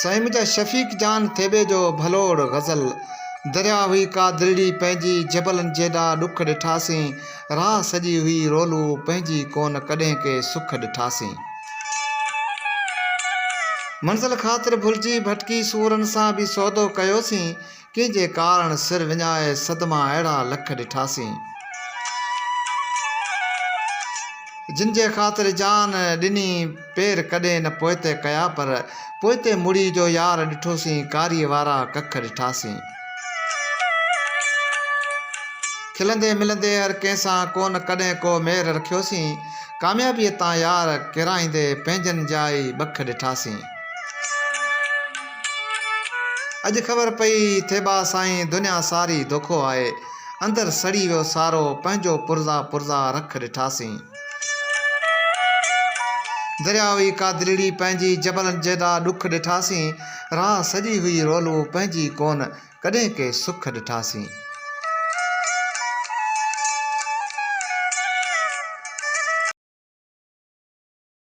साईं मुंहिंजा शफ़ीक जान थेबे जो भलोड़ गज़ल। दरिया हुई का दिलड़ी पंहिंजी जबलनि जेॾा ॾुख ॾिठासीं। राह सॼी हुई रोलू पंहिंजी कोन कॾहिं के सुख ॾिठासीं। मंज़िल ख़ातिर भुलिजी भटकी सूरनि सां बि सौदो कयोसीं। कंहिंजे कारण सिर विञाए सदमा अहिड़ा लख ॾिठासीं। जिन जे ख़ातिर जान ॾिनी पेर कॾहिं न पोइते कया, पर पोइते मुड़ी जो यार ॾिठोसीं। कारीअ वारा कख ॾिठासीं। खिलंदे मिलंदे हर कंहिंसां कोन कॾहिं को मेर रखियोसीं। कामयाबीअ तां यार किराईंदे पंहिंजनि जा ई बख ॾिठासीं। अॼु ख़बर पई थेबा साईं दुनिया सारी दोखो आहे। अंदरि सड़ी वियो सारो पंहिंजो पुरज़ा पुरज़ा रख ॾिठासीं। दरिया हुई का दिलड़ी पंहिंजी जबलनि जेॾा ॾुख ॾिठासीं। राह सॼी हुई रोलू पंहिंजी कोन कॾहिं के सुख ॾिठासीं।